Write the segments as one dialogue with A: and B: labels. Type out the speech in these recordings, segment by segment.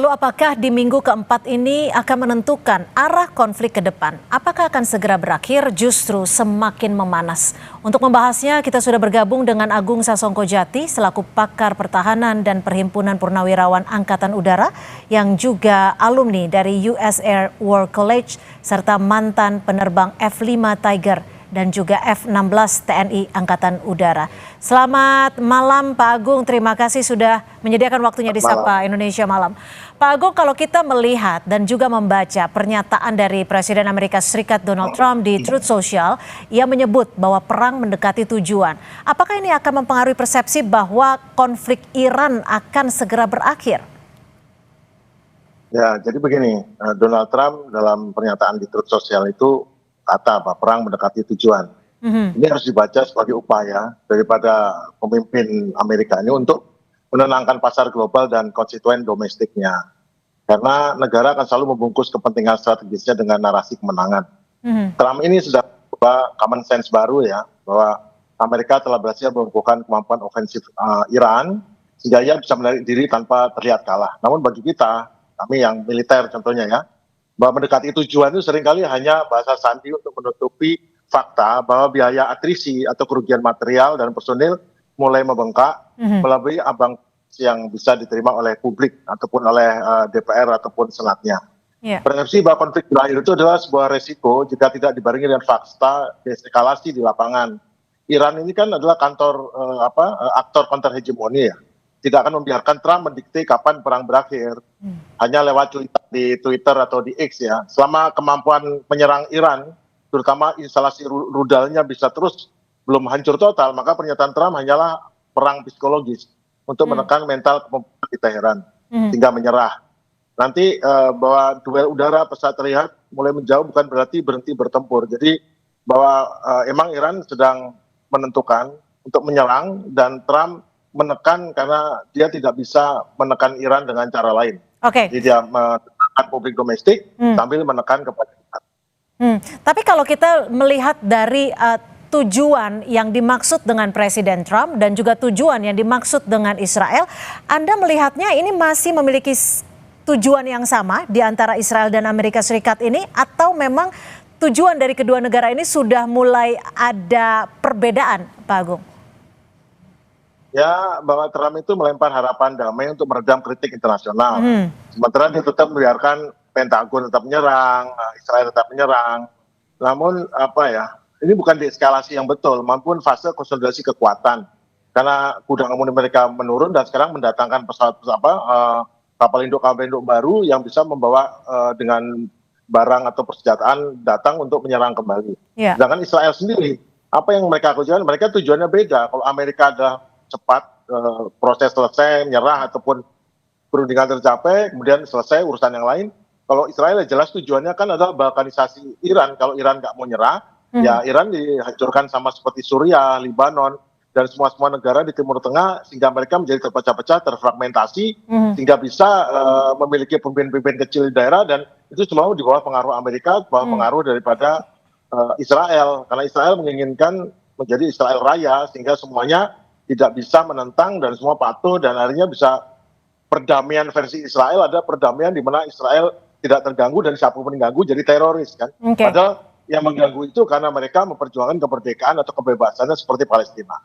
A: Lalu apakah di minggu keempat ini akan menentukan arah konflik ke depan? Apakah akan segera berakhir justru semakin memanas? Untuk membahasnya kita sudah bergabung dengan Agung Sasongkojati selaku pakar pertahanan dan Perhimpunan Purnawirawan Angkatan Udara yang juga alumni dari US Air War College serta mantan penerbang F-5 Tiger dan juga F-16 TNI Angkatan Udara. Selamat malam Pak Agung, terima kasih sudah menyediakan waktunya di Sapa Indonesia Malam. Pak Agung, kalau kita melihat dan juga membaca pernyataan dari Presiden Amerika Serikat Donald Trump di Truth Social, ia menyebut bahwa perang mendekati tujuan. Apakah ini akan mempengaruhi persepsi bahwa konflik Iran akan segera berakhir?
B: Ya, jadi begini, Donald Trump dalam pernyataan di Truth Social itu kata bahwa perang mendekati tujuan. Ini harus dibaca sebagai upaya daripada pemimpin Amerika ini untuk menenangkan pasar global dan konstituen domestiknya. Karena negara akan selalu membungkus kepentingan strategisnya dengan narasi kemenangan. Trump ini sudah membawa common sense baru ya, bahwa Amerika telah berhasil melumpuhkan kemampuan ofensif Iran, sehingga ia bisa menarik diri tanpa terlihat kalah. Namun bagi kita, kami yang militer contohnya ya, bahwa mendekati tujuan itu seringkali hanya bahasa sandi untuk menutupi fakta bahwa biaya atrisi atau kerugian material dan personil mulai membengkak melalui abang yang bisa diterima oleh publik ataupun oleh DPR ataupun senatnya. Persepsi bahwa konflik berakhir itu adalah sebuah resiko jika tidak dibarengi dengan fakta deeskalasi di lapangan. Iran ini kan adalah aktor counter hegemoni ya. Tidak akan membiarkan Trump mendikte kapan perang berakhir. Hanya lewat cuitan di Twitter atau di X ya. Selama kemampuan menyerang Iran, terutama instalasi rudalnya bisa terus belum hancur total, maka pernyataan Trump hanyalah perang psikologis untuk menekan mental kemampuan di Teheran sehingga menyerah. Nanti bahwa duel udara pesat terlihat mulai menjauh bukan berarti berhenti bertempur. Jadi bahwa emang Iran sedang menentukan untuk menyerang dan Trump menekan karena dia tidak bisa menekan Iran dengan cara lain. Jadi dia menekan publik domestik sambil menekan kepada Iran.
A: Tapi kalau kita melihat dari tujuan yang dimaksud dengan Presiden Trump dan juga tujuan yang dimaksud dengan Israel, Anda melihatnya ini masih memiliki tujuan yang sama di antara Israel dan Amerika Serikat ini, atau memang tujuan dari kedua negara ini sudah mulai ada perbedaan, Pak Agung?
B: Ya, bahwa Trump itu melempar harapan damai untuk meredam kritik internasional. Sementara dia tetap membiarkan Pentagon tetap menyerang, Israel tetap menyerang. Namun ini bukan deeskalasi yang betul, maupun fase konsolidasi kekuatan. Karena gudang amunisi mereka menurun dan sekarang mendatangkan kapal induk baru yang bisa membawa dengan barang atau persenjataan datang untuk menyerang kembali. Sedangkan Israel sendiri, apa yang mereka kerjakan, mereka tujuannya beda. Kalau Amerika adalah cepat proses selesai, menyerah ataupun perundingan tercapai, kemudian selesai urusan yang lain. Kalau Israel jelas tujuannya kan adalah balkanisasi Iran. Kalau Iran nggak mau nyerah, ya Iran dihancurkan sama seperti Suriah, Libanon, dan semua negara di Timur Tengah, sehingga mereka menjadi terpecah-pecah, terfragmentasi, sehingga bisa memiliki pemimpin-pemimpin kecil di daerah, dan itu selalu di bawah pengaruh Amerika, bawah pengaruh daripada Israel. Karena Israel menginginkan menjadi Israel Raya, sehingga semuanya tidak bisa menentang dan semua patuh, dan akhirnya bisa perdamaian versi Israel, ada perdamaian di mana Israel tidak terganggu dan siapapun yang mengganggu jadi teroris kan. Padahal yang mengganggu itu karena mereka memperjuangkan kemerdekaan atau kebebasannya seperti Palestina.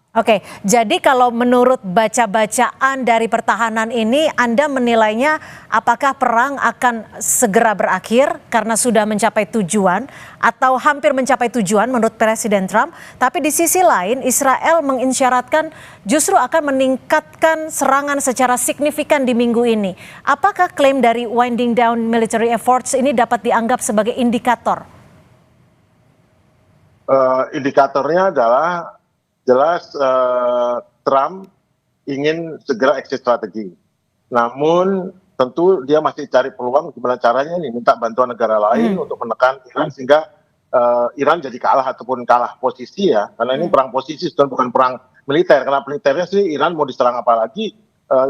A: Jadi kalau menurut baca-bacaan dari pertahanan ini, Anda menilainya apakah perang akan segera berakhir karena sudah mencapai tujuan atau hampir mencapai tujuan menurut Presiden Trump, tapi di sisi lain Israel mengisyaratkan justru akan meningkatkan serangan secara signifikan di minggu ini. Apakah klaim dari winding down military efforts ini dapat dianggap sebagai indikator?
B: Indikatornya adalah jelas Trump ingin segera exit strategi. Namun tentu dia masih cari peluang gimana caranya nih minta bantuan negara lain untuk menekan Iran sehingga Iran jadi kalah ataupun kalah posisi ya. Karena ini perang posisi bukan perang militer. Karena militernya sih Iran mau diserang apalagi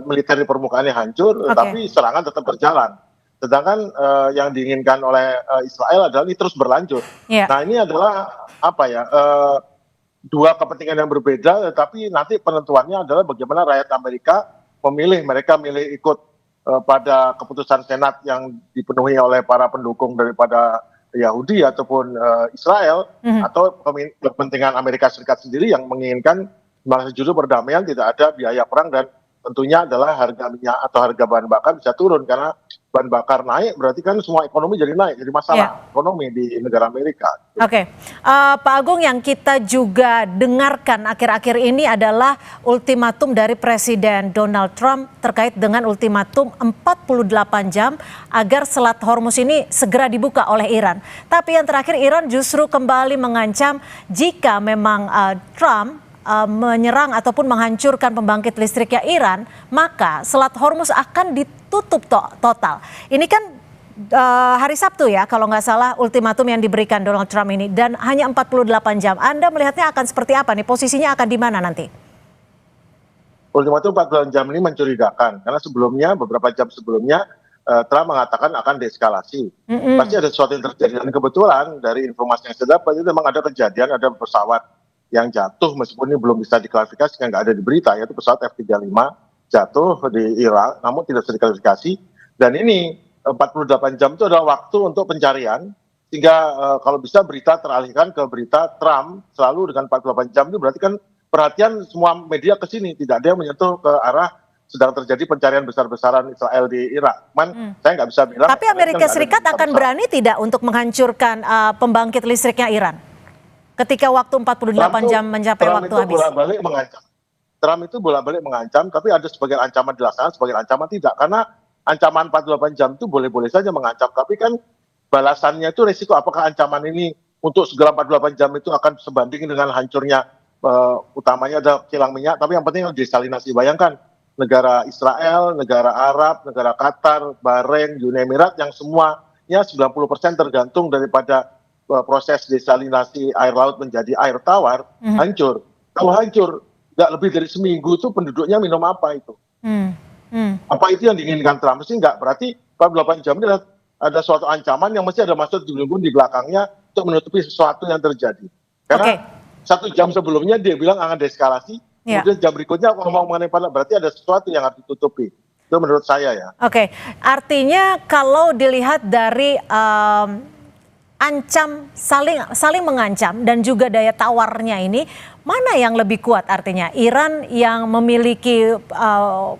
B: militer di permukaannya hancur, tapi serangan tetap berjalan. Sedangkan yang diinginkan oleh Israel adalah ini terus berlanjut. Nah ini adalah dua kepentingan yang berbeda, tetapi nanti penentuannya adalah bagaimana rakyat Amerika memilih, mereka milih ikut pada keputusan Senat yang dipenuhi oleh para pendukung daripada Yahudi ataupun Israel, atau kepentingan Amerika Serikat sendiri yang menginginkan justru perdamaian, tidak ada biaya perang, dan tentunya adalah harga minyak atau harga bahan bakar bisa turun, karena bahan bakar naik berarti kan semua ekonomi jadi naik, jadi masalah ekonomi di negara Amerika.
A: Oke, Pak Agung, yang kita juga dengarkan akhir-akhir ini adalah ultimatum dari Presiden Donald Trump terkait dengan ultimatum 48 jam agar Selat Hormuz ini segera dibuka oleh Iran. Tapi yang terakhir, Iran justru kembali mengancam jika memang Trump menyerang ataupun menghancurkan pembangkit listriknya Iran, maka Selat Hormuz akan ditutup total. Ini kan hari Sabtu ya, kalau nggak salah, ultimatum yang diberikan Donald Trump ini, dan hanya 48 jam. Anda melihatnya akan seperti apa nih? Posisinya akan di mana nanti?
B: Ultimatum 48 jam ini mencurigakan, karena sebelumnya, beberapa jam sebelumnya, Trump mengatakan akan deeskalasi. Pasti ada sesuatu yang terjadi, dan kebetulan dari informasi yang saya dapat itu memang ada kejadian, ada pesawat yang jatuh, meskipun ini belum bisa diklarifikasi, nggak ada di berita, yaitu pesawat F-35 jatuh di Irak, namun tidak bisa diklarifikasi. Dan ini 48 jam itu adalah waktu untuk pencarian, sehingga kalau bisa berita teralihkan ke berita Trump selalu dengan 48 jam itu berarti kan perhatian semua media ke sini, tidak ada yang menyentuh ke arah sedang terjadi pencarian besar-besaran Israel di Irak. Saya nggak bisa bilang.
A: Tapi Amerika Serikat akan berani tidak untuk menghancurkan pembangkit listriknya Iran ketika waktu 48 jam mencapai waktu habis?
B: Trump itu bolak-balik mengancam, tapi ada sebagian ancaman dilaksanakan, sebagian ancaman tidak. Karena ancaman 48 jam itu boleh-boleh saja mengancam, tapi kan balasannya itu resiko. Apakah ancaman ini untuk segera 48 jam itu akan sebanding dengan hancurnya, utamanya ada kilang minyak, tapi yang penting desalinasi. Bayangkan negara Israel, negara Arab, negara Qatar, Bahrain, Uni Emirat, yang semuanya 90% tergantung daripada proses desalinasi air laut menjadi air tawar, hancur. Kalau hancur, nggak lebih dari seminggu itu penduduknya minum apa itu? Apa itu yang diinginkan Trump? Mesti nggak. Berarti 48 jam ini ada suatu ancaman yang mesti ada maksud di belakangnya untuk menutupi sesuatu yang terjadi. Karena 1 jam sebelumnya dia bilang akan deeskalasi, kemudian jam berikutnya ngomong mengenai pada, berarti ada sesuatu yang harus ditutupi. Itu menurut saya ya.
A: Oke, artinya kalau dilihat dari saling mengancam dan juga daya tawarnya ini, mana yang lebih kuat? Artinya Iran yang memiliki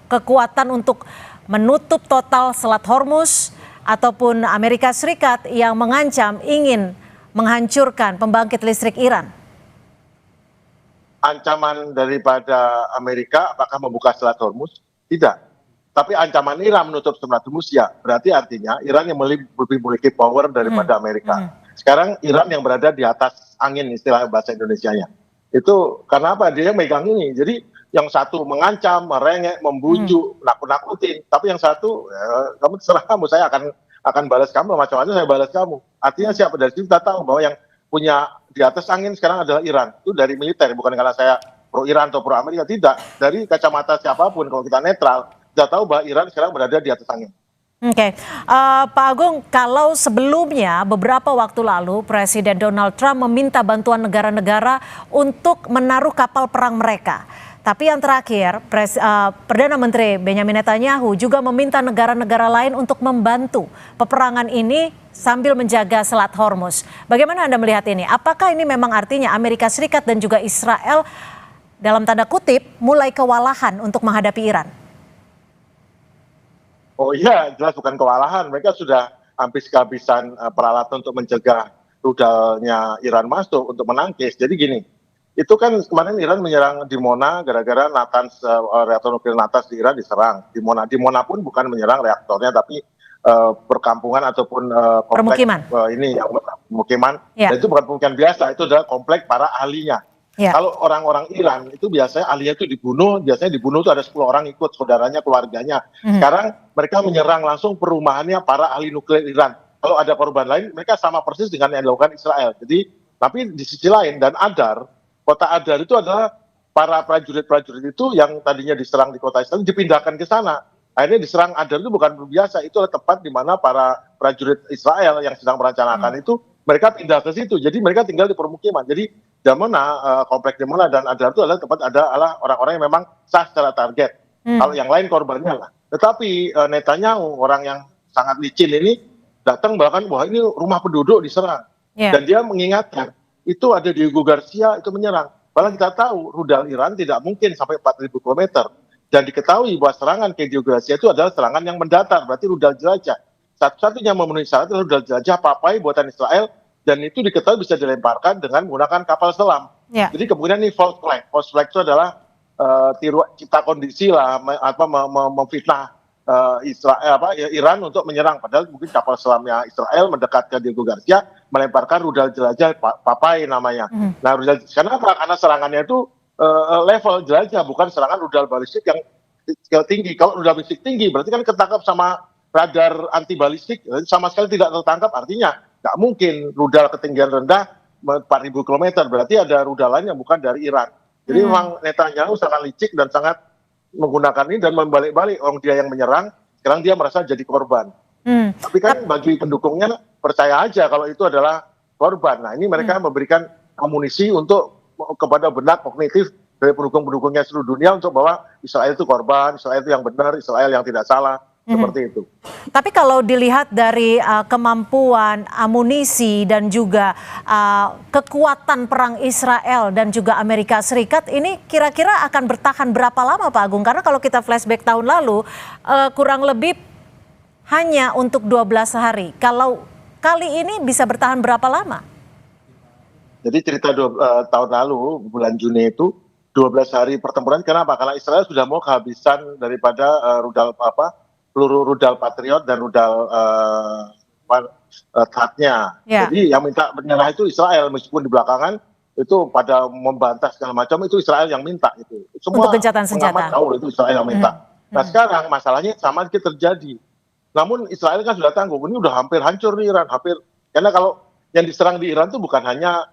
A: kekuatan untuk menutup total Selat Hormuz, ataupun Amerika Serikat yang mengancam ingin menghancurkan pembangkit listrik Iran?
B: Ancaman daripada Amerika apakah membuka Selat Hormuz? Tidak. Tapi ancaman Iran menutup Selat Hormuz, ya. Berarti artinya Iran yang lebih memiliki power daripada Amerika. Sekarang Iran yang berada di atas angin, istilah bahasa Indonesianya. Itu karena apa? Dia megang ini. Jadi yang satu mengancam, merengek, membujuk, nakut-nakutin. Tapi yang satu, kamu terserah kamu, saya akan balas kamu, macam-macam saya balas kamu. Artinya siapa? Dari situ kita tahu bahwa yang punya di atas angin sekarang adalah Iran. Itu dari militer, bukan karena saya pro Iran atau pro Amerika, tidak. Dari kacamata siapapun, kalau kita netral, kita tahu bahwa Iran sekarang berada di atas angin.
A: Oke, Pak Agung, kalau sebelumnya beberapa waktu lalu Presiden Donald Trump meminta bantuan negara-negara untuk menaruh kapal perang mereka. Tapi yang terakhir, Perdana Menteri Benjamin Netanyahu juga meminta negara-negara lain untuk membantu peperangan ini sambil menjaga Selat Hormuz. Bagaimana Anda melihat ini? Apakah ini memang artinya Amerika Serikat dan juga Israel dalam tanda kutip mulai kewalahan untuk menghadapi Iran?
B: Oh iya, jelas bukan kewalahan. Mereka sudah hampir kehabisan peralatan untuk mencegah rudalnya Iran masuk untuk menangkis. Jadi gini, itu kan kemarin Iran menyerang Dimona gara-gara Natanz, reaktor nuklir Natanz di Iran diserang. Dimona pun bukan menyerang reaktornya, tapi perkampungan ataupun kompleks pemukiman. Dan itu bukan pemukiman biasa, itu adalah kompleks para ahlinya. Kalau orang-orang Iran itu biasanya ahlinya itu dibunuh, biasanya dibunuh itu ada 10 orang ikut, saudaranya, keluarganya. Sekarang mereka menyerang langsung perumahannya para ahli nuklir Iran. Kalau ada korban lain, mereka sama persis dengan yang dilakukan Israel. Jadi, tapi di sisi lain, dan kota Adar itu adalah para prajurit-prajurit itu yang tadinya diserang di kota Israel, dipindahkan ke sana. Akhirnya diserang Adar itu bukan biasa, itu adalah tempat di mana para prajurit Israel yang sedang merencanakan itu, mereka pindah ke situ. Jadi mereka tinggal di permukiman. Jadi Dimona, kompleks Dimona dan Adar itu adalah tempat adalah orang-orang yang memang sah secara target. Kalau yang lain korbannya lah. Tetapi Netanyahu, orang yang sangat licin ini, datang bahkan wah ini rumah penduduk diserang.
A: Ya.
B: Dan dia mengingatkan, itu ada Diego Garcia itu menyerang. Padahal kita tahu rudal Iran tidak mungkin sampai 4.000 km. Dan diketahui bahwa serangan ke Diego Garcia itu adalah serangan yang mendatar, berarti rudal jelajah. Satu-satunya memenuhi syarat adalah rudal jelajah Papai buatan Israel, dan itu diketahui bisa dilemparkan dengan menggunakan kapal selam.
A: Ya.
B: Jadi kemudian ini false flag. False flag itu adalah cipta kondisi lah, memfitnah Iran untuk menyerang. Padahal mungkin kapal selamnya Israel mendekat ke Diego Garcia, melemparkan rudal jelajah Papai namanya. Nah, kenapa? Karena serangannya itu level jelajah, bukan serangan rudal balistik yang tinggi. Kalau rudal balistik tinggi, berarti kan ketangkap sama radar anti balistik, sama sekali tidak tertangkap. Artinya nggak mungkin rudal ketinggian rendah 4.000 km, berarti ada rudal lain yang bukan dari Iran. Jadi memang Netanyahu sangat licik dan sangat menggunakan ini dan membalik-balik. Orang dia yang menyerang, sekarang dia merasa jadi korban. Tapi kan bagi pendukungnya percaya aja kalau itu adalah korban. Nah, ini mereka memberikan amunisi untuk kepada benak kognitif dari pendukung-pendukungnya seluruh dunia untuk bahwa Israel itu korban, Israel itu yang benar, Israel yang tidak salah. Seperti itu.
A: Tapi kalau dilihat dari kemampuan amunisi dan juga kekuatan perang Israel dan juga Amerika Serikat, ini kira-kira akan bertahan berapa lama Pak Agung? Karena kalau kita flashback tahun lalu kurang lebih hanya untuk 12 hari. Kalau kali ini bisa bertahan berapa lama?
B: Jadi cerita tahun lalu bulan Juni itu 12 hari pertempuran. Kenapa? Karena Israel sudah mau kehabisan daripada peluru rudal Patriot dan rudal THAAD-nya.
A: Ya.
B: Jadi yang minta menyerah itu Israel, meskipun di belakangan itu pada membantah segala macam, itu Israel yang minta itu. Semua
A: untuk gencatan senjata.
B: pengamat tahu itu Israel yang minta. Nah sekarang masalahnya sama sedikit terjadi. Namun Israel kan sudah tangguh, ini udah hampir hancur di Iran, hampir. Karena kalau yang diserang di Iran itu bukan hanya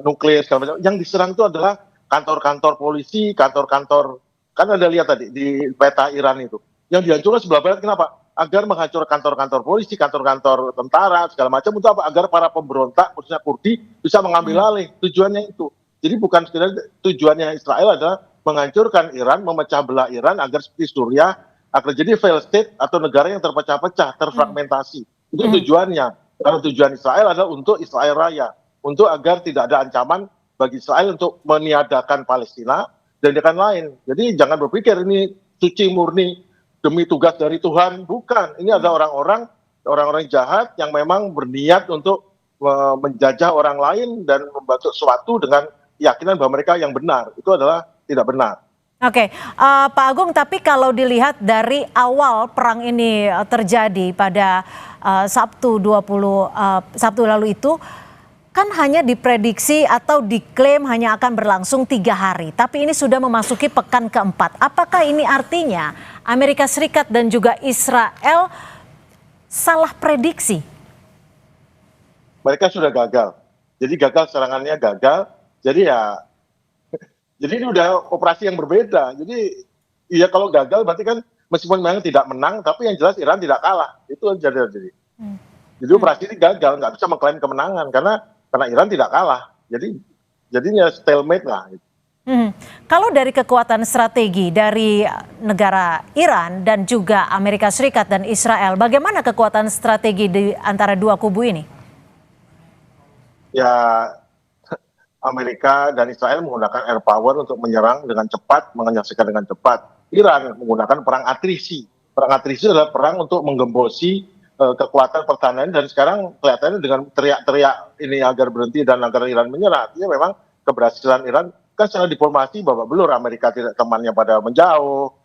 B: nuklir segala macam, yang diserang itu adalah kantor-kantor polisi, kantor-kantor, kan Anda lihat tadi di peta Iran itu. Yang dihancurkan sebelah barat, kenapa? Agar menghancurkan kantor-kantor polisi, kantor-kantor tentara, segala macam, untuk apa? Agar para pemberontak, khususnya Kurdi, bisa mengambil alih. Tujuannya itu. Jadi bukan sekedar tujuannya Israel adalah menghancurkan Iran, memecah belah Iran, agar seperti Suriah, agar jadi failed state atau negara yang terpecah-pecah, terfragmentasi. Itu tujuannya. Karena tujuan Israel adalah untuk Israel Raya. Untuk agar tidak ada ancaman bagi Israel untuk meniadakan Palestina dan yang lain. Jadi jangan berpikir ini suci murni, demi tugas dari Tuhan, bukan. Ini ada orang-orang jahat yang memang berniat untuk menjajah orang lain dan membantu sesuatu dengan keyakinan bahwa mereka yang benar. Itu adalah tidak benar.
A: Oke, Pak Agung, tapi kalau dilihat dari awal perang ini terjadi pada Sabtu lalu itu, kan hanya diprediksi atau diklaim hanya akan berlangsung 3 hari. Tapi ini sudah memasuki pekan keempat. Apakah ini artinya Amerika Serikat dan juga Israel salah prediksi?
B: Mereka sudah gagal. Jadi gagal, serangannya gagal. Jadi jadi ini udah operasi yang berbeda. Jadi ya kalau gagal berarti kan meskipun memang tidak menang, tapi yang jelas Iran tidak kalah. Itu aja jadi. Jadi operasi ini gagal, nggak bisa mengklaim kemenangan karena Iran tidak kalah, jadinya stalemate lah.
A: Kalau dari kekuatan strategi dari negara Iran dan juga Amerika Serikat dan Israel, bagaimana kekuatan strategi di antara dua kubu ini?
B: Ya, Amerika dan Israel menggunakan air power untuk menyerang dengan cepat, menyaksikan dengan cepat. Iran menggunakan perang atrisi. Perang atrisi adalah perang untuk menggembosi kekuatan pertahanan, dan sekarang kelihatannya dengan teriak-teriak ini agar berhenti dan agar Iran menyerah, artinya memang keberhasilan Iran kan secara diplomasi babak belur. Amerika tidak, temannya pada menjauh,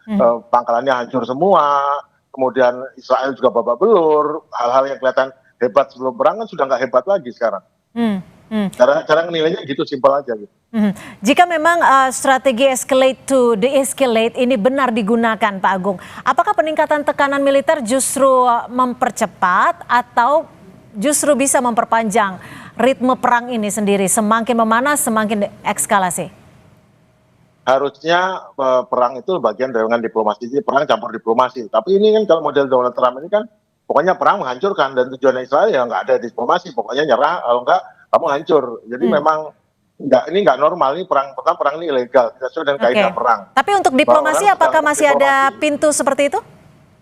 B: pangkalannya hancur semua, kemudian Israel juga babak belur, hal-hal yang kelihatan hebat sebelum perang kan sudah nggak hebat lagi sekarang. Cara nilainya gitu, simpel aja gitu.
A: Jika memang strategi escalate to de-escalate ini benar digunakan Pak Agung, apakah peningkatan tekanan militer justru mempercepat atau justru bisa memperpanjang ritme perang ini sendiri, semakin memanas semakin eskalasi?
B: Harusnya perang itu bagian dengan diplomasi, jadi perang campur diplomasi. Tapi ini kan kalau model Donald Trump ini kan pokoknya perang menghancurkan, dan tujuan Israel ya nggak ada diplomasi, pokoknya nyerah, kalau nggak kamu hancur. Jadi memang ini nggak normal, ini perang ini ilegal, tidak sesuai dengan kaidah perang.
A: Tapi untuk diplomasi apakah masih ada pintu seperti itu?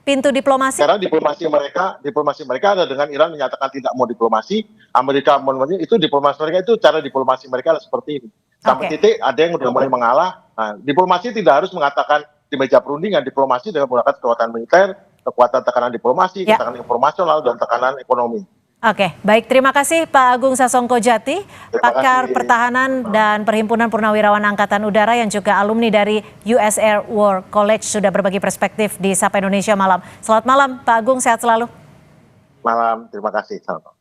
A: pintu diplomasi?
B: Karena diplomasi mereka ada dengan Iran menyatakan tidak mau diplomasi, Amerika itu diplomasi mereka itu cara diplomasi mereka seperti ini. Sampai titik ada yang udah mulai mengalah. Nah, diplomasi tidak harus mengatakan di meja perundingan, diplomasi dengan menggunakan kekuatan militer, kekuatan tekanan diplomasi, tekanan informasional dan tekanan ekonomi.
A: Oke, baik. Terima kasih Pak Agung Sasongko Jati, pakar pertahanan dan Perhimpunan Purnawirawan Angkatan Udara yang juga alumni dari US Air War College sudah berbagi perspektif di Sapa Indonesia Malam. Selamat malam Pak Agung, sehat selalu.
B: Malam, terima kasih. Selamat.